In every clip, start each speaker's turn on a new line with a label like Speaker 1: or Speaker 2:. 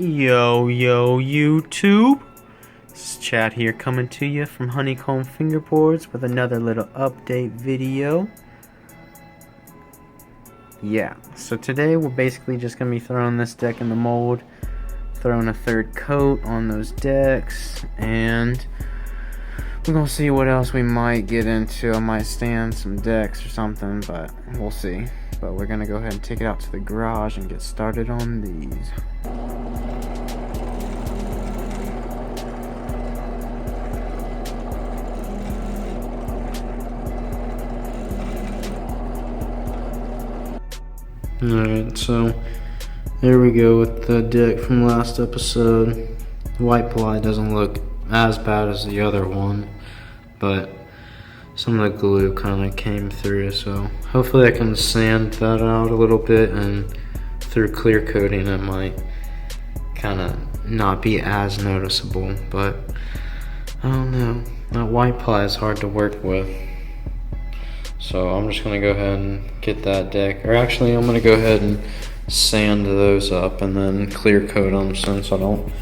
Speaker 1: Yo, YouTube. This is Chad here coming to you from Honeycomb Fingerboards with another little update video. Yeah, so today we're basically just going to be throwing this deck in the mold, throwing a third coat on those decks, and we're going to see what else we might get into. I might stand some decks or something, but we'll see. But we're going to go ahead and take it out to the garage and get started on these. Alright, so there we go with the deck from last episode. White ply doesn't look as bad as the other one, but some of the glue kind of came through, so hopefully I can sand that out a little bit, and through clear coating it might kind of not be as noticeable, but I don't know. That white ply is hard to work with. So I'm just gonna go ahead and get that deck, or actually I'm gonna go ahead and sand those up and then clear coat them since I won't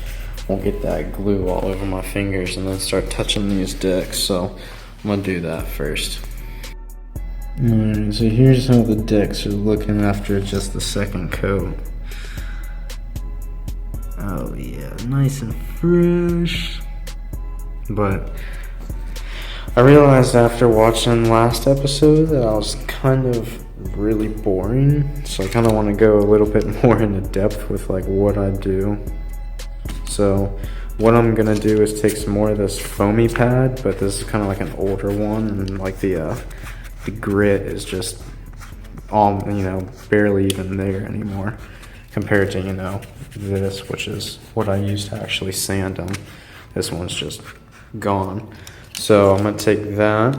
Speaker 1: get that glue all over my fingers and then start touching these decks. So I'm gonna do that first. Alright, so here's how the decks are looking after just the second coat. Oh yeah, nice and fresh. But I realized after watching last episode that I was kind of really boring, so I kind of want to go a little bit more into depth with like what I do. So what I'm gonna do is take some more of this foamy pad, but this is kind of like an older one, and like the grit is just all, barely even there anymore compared to this, which is what I used to actually sand them. This one's just gone. So I'm gonna take that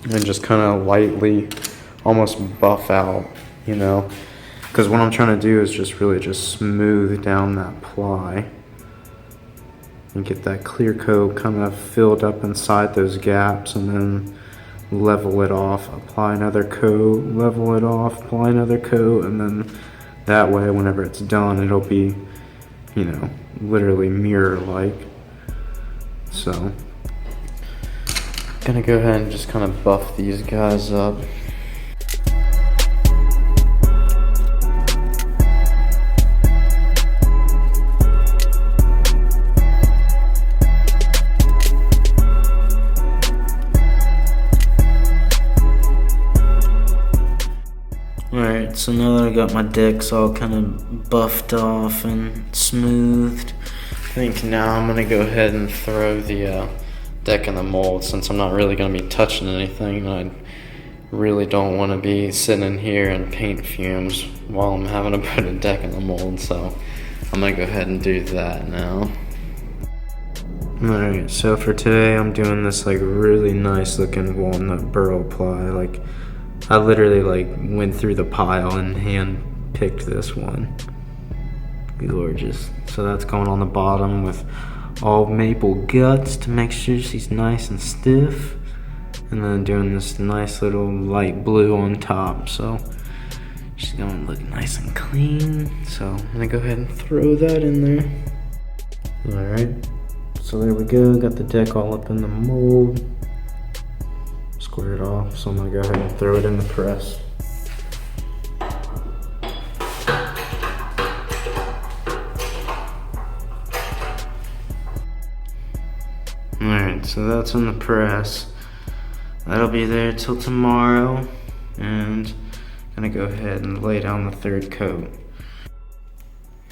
Speaker 1: and just kind of lightly almost buff out, because what I'm trying to do is just really just smooth down that ply and get that clear coat kind of filled up inside those gaps, and then level it off, apply another coat, level it off, apply another coat, and then that way whenever it's done it'll be, literally mirror-like. So gonna go ahead and just kind of buff these guys up. Alright, so now that I got my decks all kind of buffed off and smoothed, I think now I'm gonna go ahead and throw the deck in the mold, since I'm not really going to be touching anything. I really don't want to be sitting in here in paint fumes while I'm having to put a deck in the mold, so I'm going to go ahead and do that now. Alright, so for today I'm doing this like really nice looking walnut burl ply. Like I literally went through the pile and hand picked this one. Gorgeous. So that's going on the bottom with all maple guts to make sure she's nice and stiff, and then doing this nice little light blue on top, so she's gonna look nice and clean. So I'm gonna go ahead and throw that in there. Alright, so there we go, got the deck all up in the mold, squared off, so I'm gonna go ahead and throw it in the press. Alright, so that's in the press. That'll be there till tomorrow, and I'm gonna go ahead and lay down the third coat.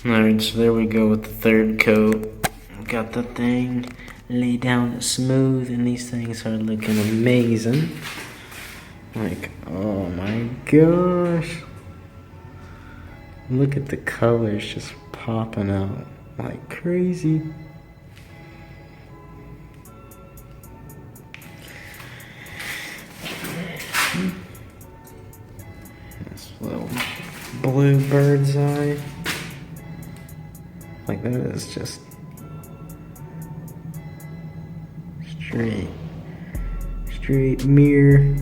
Speaker 1: Alright, so there we go with the third coat. Got the thing laid down smooth, and these things are looking amazing. Like, oh my gosh. Look at the colors just popping out like crazy. This little blue bird's eye. Like that is just straight mirror.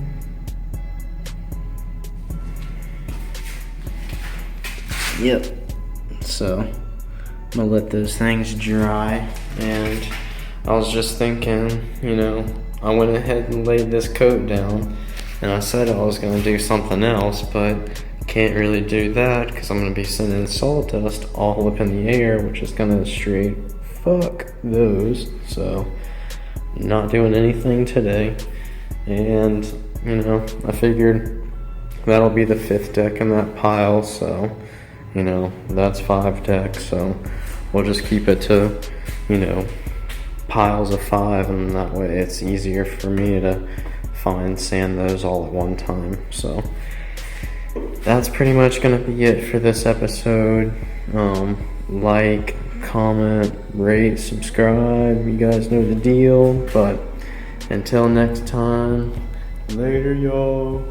Speaker 1: Yep. So gonna let those things dry. And I was just thinking, I went ahead and laid this coat down, and I said I was gonna do something else, but can't really do that because I'm gonna be sending sawdust all up in the air, which is gonna straight fuck those. So not doing anything today. And I figured that'll be the 5th deck in that pile, so that's 5 decks, so we'll just keep it to piles of 5, and that way it's easier for me to sand those all at one time. So that's pretty much gonna be it for this episode. Like, comment, rate, subscribe, you guys know the deal. But until next time, later y'all.